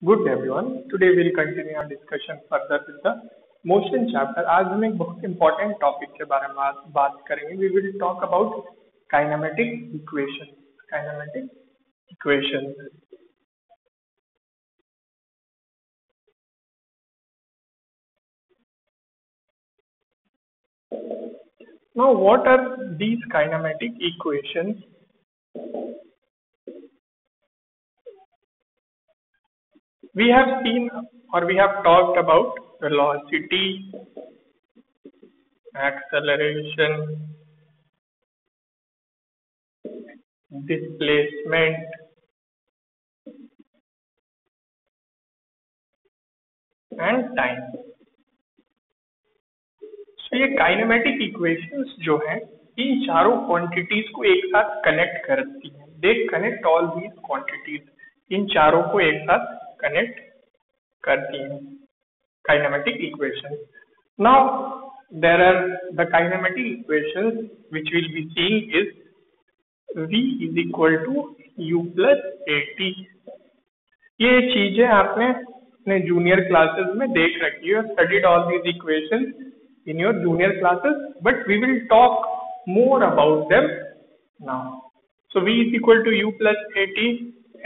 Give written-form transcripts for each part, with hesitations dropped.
Good everyone. Today we'll continue our discussion further with the motion chapter. आज हम एक बहुत important topic के बारे में बात करेंगे. We will talk about kinematic equations. Kinematic equations. Now, what are these kinematic equations? We have seen or we have talked about velocity, acceleration, displacement, and time. तो ये काइनेमेटिक इक्वेशंस जो हैं इन चारों क्वांटिटीज को एक साथ कनेक्ट करती हैं. They connect all these quantities. इन चारों को एक साथ कनेक्ट करती हैं kinematic equations. Now there are the kinematic equations which will be seeing is v is equal to u plus at. ये चीजें आपने अपने जूनियर क्लासेस में देख रखी है. Studied all these equations in your junior classes, but we will talk more about them now. So v is equal to u plus at,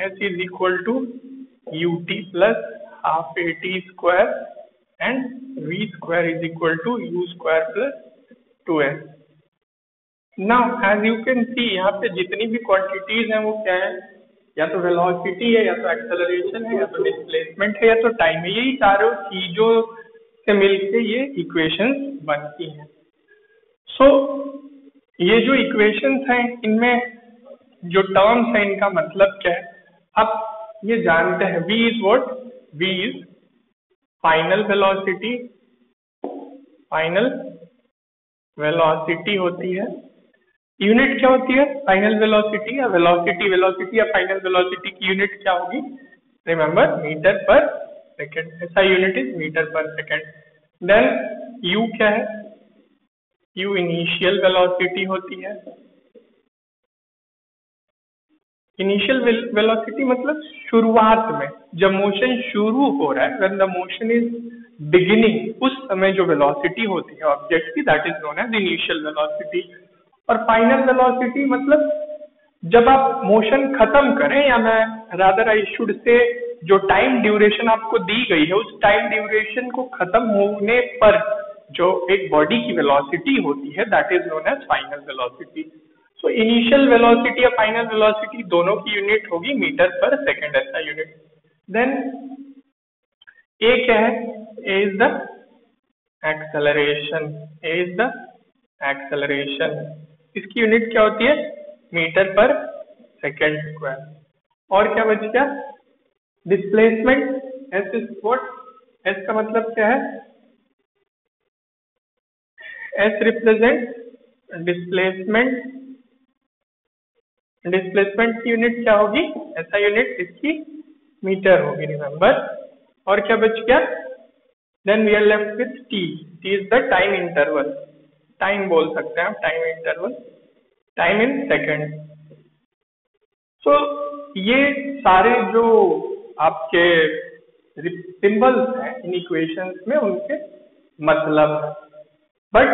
s is equal to ut plus half at square, and v square is equal to u square plus 2s. Now as you can see यहाँ पे जितनी भी quantities हैं वो क्या है, या तो velocity है, या तो acceleration है, या तो displacement है, या तो time है. यही चारों चीजों से मिलके ये इक्वेशंस बनती हैं. सो ये जो इक्वेशंस हैं इनमें जो टर्म्स हैं इनका मतलब क्या है, अब ये जानते हैं. v is what? v is final velocity. Final velocity होती है. यूनिट क्या होती है? फाइनल वेलोसिटी या वेलोसिटी या फाइनल वेलोसिटी की यूनिट क्या होगी? Remember, metre per second. ऐसा unit is metre per second. Then u क्या है? u इनिशियल वेलोसिटी होती है. इनिशियल वेलोसिटी मतलब शुरुआत में जब मोशन शुरू हो रहा है, when the motion is beginning, उस समय जो वेलोसिटी होती है ऑब्जेक्ट की, that is known as initial velocity. और फाइनल वेलोसिटी मतलब जब आप मोशन खत्म करें, या मैं रादर आई शुड से जो टाइम ड्यूरेशन आपको दी गई है उस टाइम ड्यूरेशन को खत्म होने पर जो एक बॉडी की वेलोसिटी होती है, that is known as final velocity. So initial velocity या फाइनल वेलोसिटी दोनों की यूनिट होगी मीटर पर सेकेंड, ऐसा यूनिट. देन ए क्या है? A is the acceleration. A is the acceleration. इसकी यूनिट क्या होती है? Metre per second square. और क्या बच गया? Displacement. S is what? S का मतलब क्या है? S represent displacement. डिस्प्लेसमेंट की यूनिट क्या होगी? ऐसा यूनिट इसकी मीटर होगी, रिमेंबर. और क्या बच गया? Then we are left with T. T is the time interval. Time बोल सकते हैं आप, time interval, time in second. So ये सारे जो आपके सिंबल्स हैं इन इक्वेशंस में उनके मतलब है. But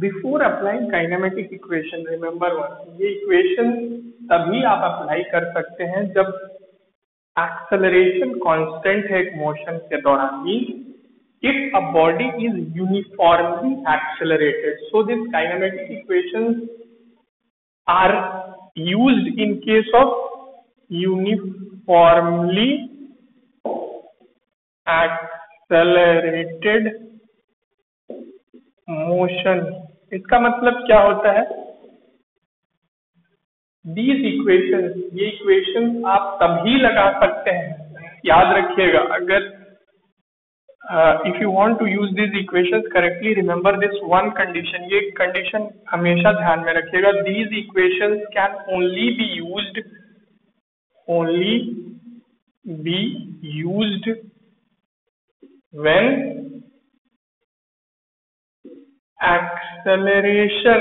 before applying kinematic equation, remember one, ये इक्वेशन तभी आप अप्लाई कर सकते हैं जब एक्सेलरेशन कांस्टेंट है एक मोशन के दौरान. if a body is uniformly accelerated, so these kinematic equations are used in case of uniformly accelerated motion. इसका मतलब क्या होता है? These equations, ये equations आप तभी लगा सकते हैं, याद रखिएगा. अगर if you want to use these equations correctly, remember this one condition. ये condition हमेशा ध्यान में रखिएगा. These equations can only be used when acceleration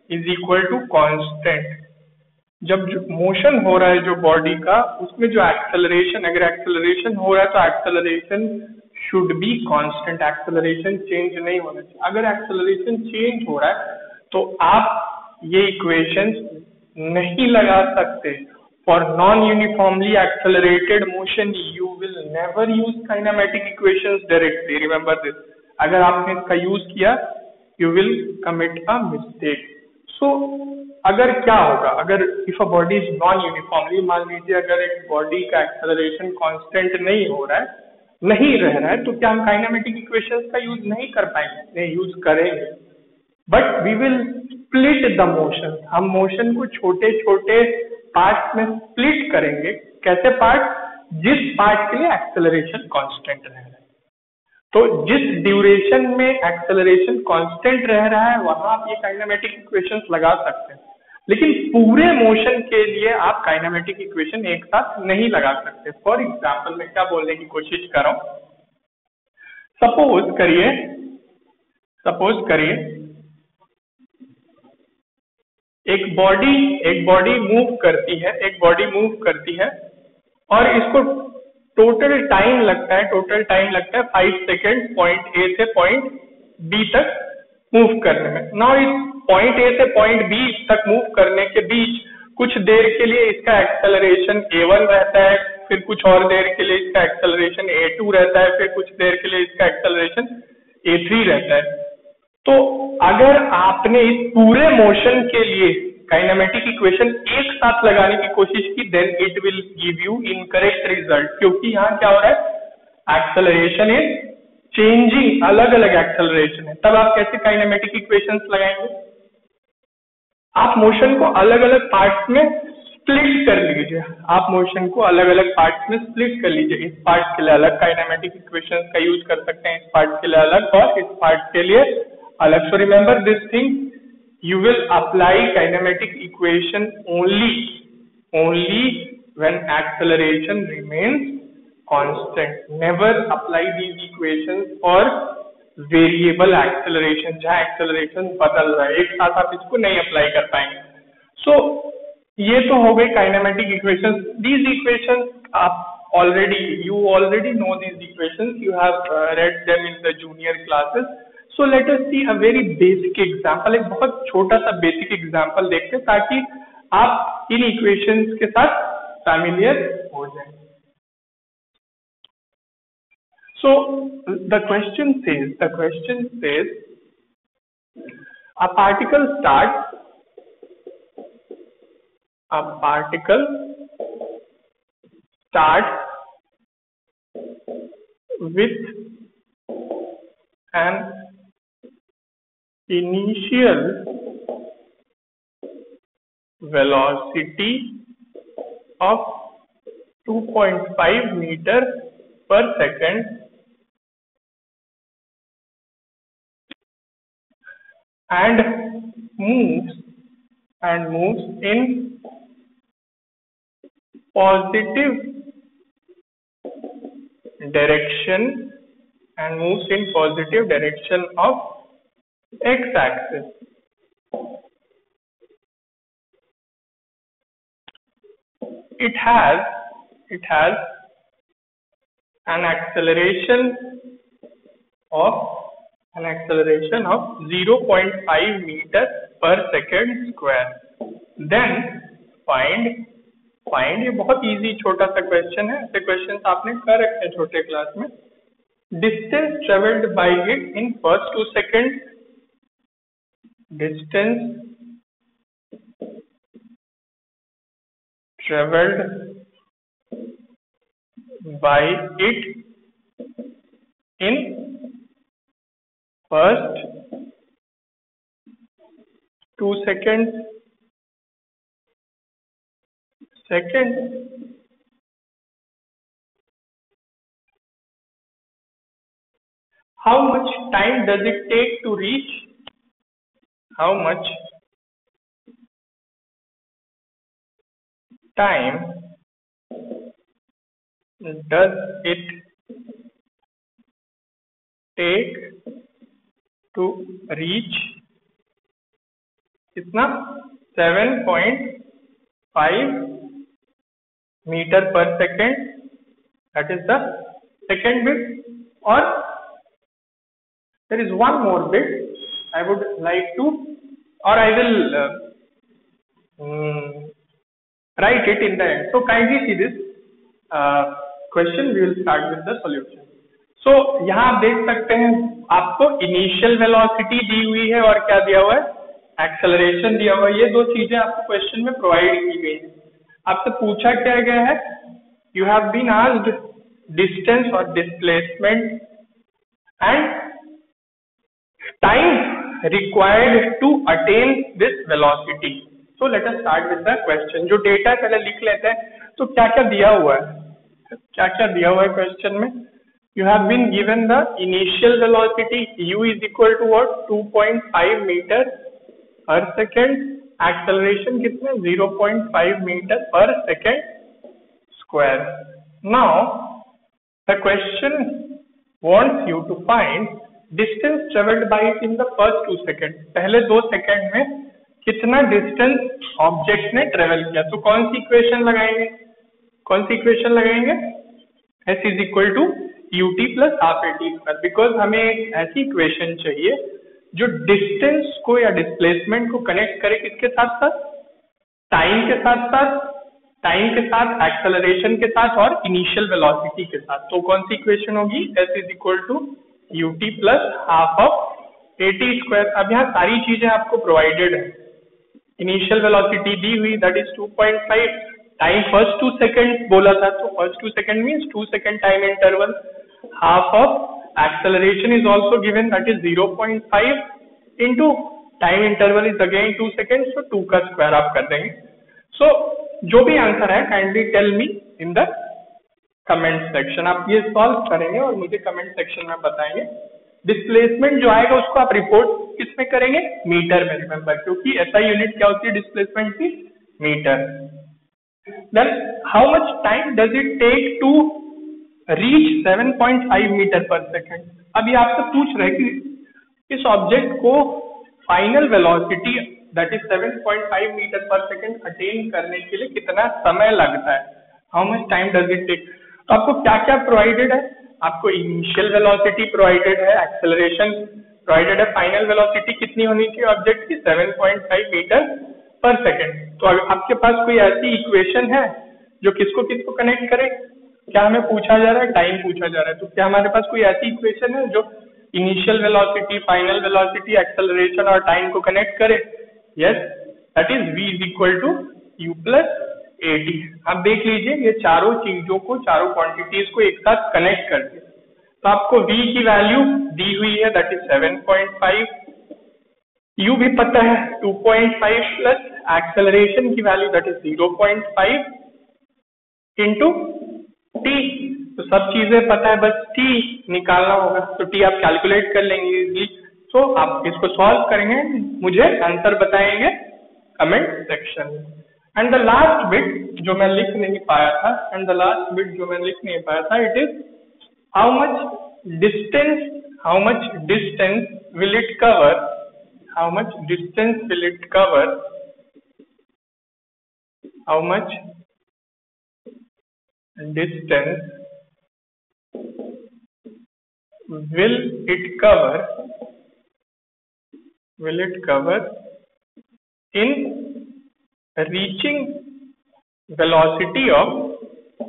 is equal to constant. जब मोशन हो रहा है जो बॉडी का, उसमें जो एक्सेलरेशन, अगर एक्सेलरेशन हो रहा है तो acceleration should be constant, acceleration change नहीं होना चाहिए। अगर एक्सेलरेशन चेंज हो रहा है तो आप ये इक्वेशंस नहीं लगा सकते। For non uniformly accelerated motion you will never use kinematic equations directly, remember this. अगर आपने इसका यूज किया you will commit a mistake. So अगर क्या होगा, अगर if a body is non uniformly, मान लीजिए अगर एक बॉडी का एक्सेलरेशन कांस्टेंट नहीं हो रहा है, नहीं रह रहा है, तो क्या हम काइनेमेटिक इक्वेशंस का यूज नहीं कर पाएंगे? नहीं, यूज करेंगे, but we will split the motion. हम मोशन को छोटे छोटे पार्ट में स्प्लिट करेंगे। कैसे पार्ट? जिस पार्ट के लिए एक्सेलरेशन कांस्टेंट रह रहा है। तो जिस ड्यूरेशन में एक्सेलरेशन कांस्टेंट रह रहा है वहां आप ये काइनेमेटिक इक्वेशंस लगा सकते हैं, लेकिन पूरे मोशन के लिए आप काइनेमेटिक इक्वेशन एक साथ नहीं लगा सकते। फॉर एग्जांपल मैं क्या बोलने की कोशिश कर रहा हूं, सपोज करिए एक बॉडी मूव करती है और इसको टोटल टाइम लगता है 5 सेकेंड पॉइंट ए से पॉइंट बी तक मूव करने में। नाउ इस पॉइंट ए से पॉइंट बी तक मूव करने के बीच कुछ देर के लिए इसका एक्सेलरेशन a1 रहता है, फिर कुछ और देर के लिए इसका एक्सेलरेशन a2 रहता है, फिर कुछ देर के लिए इसका एक्सेलरेशन a3 रहता है। तो अगर आपने इस पूरे मोशन के लिए काइनेमेटिक इक्वेशन एक साथ लगाने की कोशिश की, then it will give you incorrect result, क्योंकि यहाँ क्या हो रहा है, एक्सेलरेशन इज चेंजिंग, अलग अलग एक्सेलरेशन है। तब आप कैसे काइनेमेटिक इक्वेशंस लगाएंगे? आप मोशन को अलग अलग पार्ट्स में स्प्लिट कर लीजिए, इस पार्ट के लिए अलग काइनेमेटिक इक्वेशंस का यूज कर सकते हैं, इस पार्ट के लिए अलग और इस पार्ट के लिए अलग। So remember this thing, you will apply kinematic equation only when acceleration remains constant. Never apply these equations for variable acceleration, जहाँ acceleration बदल रहा है, एक साथ आप इसको नहीं अप्लाई कर पाएंगे। So ये तो हो गई काइनेमेटिक इक्वेशंस। These equations आप you already know these equations, you have read them in the junior classes. So let us see a very basic example, एक बहुत छोटा सा बेसिक एग्जाम्पल देखते हैं ताकि आप इन इक्वेशंस के साथ फैमिलियर हो जाएं। So the question says a particle starts with an initial velocity of 2.5 meter per second and moves in positive direction of x-axis. It has an acceleration of 0.5 meter per second square. Then find, ये बहुत easy छोटा सा question है, ऐसे question आपने कर रखे हैं छोटे क्लास में। Distance traveled by it in first 2 seconds. Distance traveled by it in first 2 seconds. Second, how much time does it take to reach? How much time does it take to reach कितना 7.5 5 meter per second, that is the second bit, or there is one more bit I would like to, or I will write it in the end. So kindly see this question. We will start with the solution. So यहाँ आप देख सकते हैं आपको initial velocity दी हुई है और क्या दिया हुआ है, एक्सेलरेशन दिया हुआ है. ये दो चीजें आपको क्वेश्चन में प्रोवाइड की गई है. आपसे पूछा क्या गया है, you have been asked distance और displacement and time required to attain this velocity. So let us start with the question. जो डेटा पहले लिख लेते हैं. तो क्या क्या दिया हुआ है, क्या क्या दिया हुआ है क्वेश्चन में. You have been given the initial velocity u is equal to what, 2.5 meter per second. Acceleration कितना, 0.5 meter per second square. Now the question wants you to find distance traveled by it in the first 2 seconds. पहले 2 second में कितना distance object ने travel किया. तो कौन सी equation लगाएंगे, कौन सी इक्वेशन लगाएंगे, s is equal to ut plus half at square. Because हमें एक ऐसी इक्वेशन चाहिए जो डिस्टेंस को या डिस्प्लेसमेंट को कनेक्ट करे किसके साथ साथ, टाइम के साथ साथ, टाइम के साथ, एक्सेलरेशन के साथ और इनिशियल वेलोसिटी के साथ. तो कौन सी इक्वेशन होगी, s is equal to ut plus half of at square. अब यहाँ सारी चीजें आपको प्रोवाइडेड है. इनिशियल वेलोसिटी दी हुई that is 2.5, time first 2 second बोला था, तो first 2 second means 2 second time interval. Half of acceleration is also given that is 0.5 into time interval is again 2 second, so 2 का स्क्वायर आप कर देंगे. सो जो भी आंसर है kindly tell me in the comment section. आप ये सॉल्व करेंगे और मुझे कमेंट सेक्शन में बताएंगे. डिस्प्लेसमेंट जो आएगा उसको आप रिपोर्ट किस में करेंगे, मीटर में. रिमेंबर, क्योंकि ऐसा यूनिट क्या होती है डिस्प्लेसमेंट की, metre. Then how much time does it take to reach 7.5 metre per second. अभी आपसे पूछ रहे कि इस ऑब्जेक्ट को final velocity that is 7.5 metre per second attain करने के लिए कितना समय लगता है, how much time does it take. तो आपको क्या क्या प्रोवाइडेड है, आपको इनिशियल वेलोसिटी प्रोवाइडेड है, एक्सेलरेशन प्रोवाइडेड है, फाइनल वेलोसिटी कितनी होनी चाहिए ऑब्जेक्ट की, 7.5 मीटर पर सेकेंड. तो आपके पास कोई ऐसी इक्वेशन है जो किसको किसको कनेक्ट करे. क्या हमें पूछा जा रहा है, टाइम पूछा जा रहा है. तो क्या हमारे पास कोई ऐसी इक्वेशन है जो initial velocity, final velocity, acceleration और टाइम को कनेक्ट करे. Yes, that is v is equal to u plus at. आप देख लीजिए ये चारों चीजों को, चारों क्वांटिटीज को एक साथ कनेक्ट करके. तो आपको v की वैल्यू दी हुई है दैट इज 7.5, u भी पता है 2.5 प्लस एक्सेलरेशन की value that is 0.5 into t. तो सब चीजें पता है, बस t निकालना होगा. तो t आप कैलकुलेट कर लेंगे इजीली. तो आप इसको सॉल्व करेंगे, मुझे आंसर बताएंगे कमेंट सेक्शन में. एंड द लास्ट बिट जो मैं लिख नहीं पाया था, एंड द लास्ट बिट जो मैं लिख नहीं पाया था, it is how much distance will it cover, how much distance will it cover, how much distance will it cover in reaching velocity of,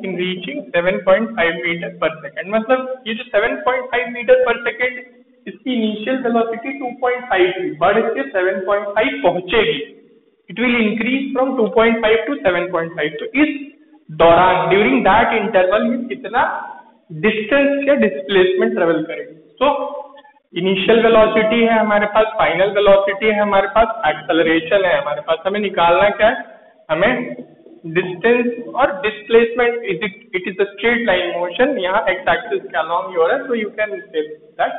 in reaching 7.5 metre per second. मतलब ये जो 7.5 metre per second, इसकी initial velocity 2.5 थी, बढ़ के 7.5 पहुंचेगी. It will increase from 2.5 to 7.5. तो इस दौरान, ड्यूरिंग दैट इंटरवल, ये कितना डिस्टेंस या डिस्प्लेसमेंट ट्रेवल करेगी. तो इनिशियल वेलोसिटी है हमारे पास, फाइनल वेलोसिटी है हमारे पास, एक्सेलरेशन है हमारे पास. हमें निकालना क्या है, हमें डिस्टेंस और displacement. It is a straight line motion. यहाँ एक्स एक्सिस के अलोंग हो रहा है, so you can say that.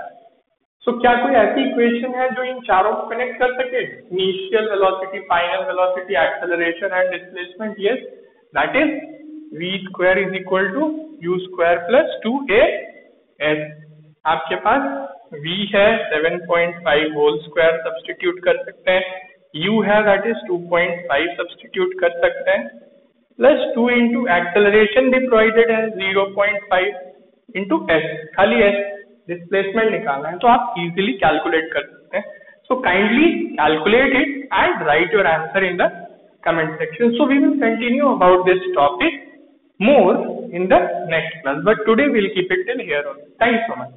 So क्या कोई ऐसी इक्वेशन है जो इन चारों को कनेक्ट कर सके, initial velocity, final velocity, acceleration and displacement. Yes, that is v square is equal to u square plus 2as. आपके पास v है 7.5 होल स्क्वायर, सब्स्टिट्यूट कर सकते हैं. u है that is 2.5 सब्स्टिट्यूट कर सकते हैं, प्लस 2 इंटू एक्सेलरेशन भी प्रोवाइडेड है 0.5 इंटू एस, खाली एस डिस्प्लेसमेंट निकालना है तो आप इजीली कैलकुलेट कर सकते हैं. So kindly calculate it and write your answer in the comment section. So we will continue about this topic more in the next class, but today we'll keep it till here only. Thanks so much.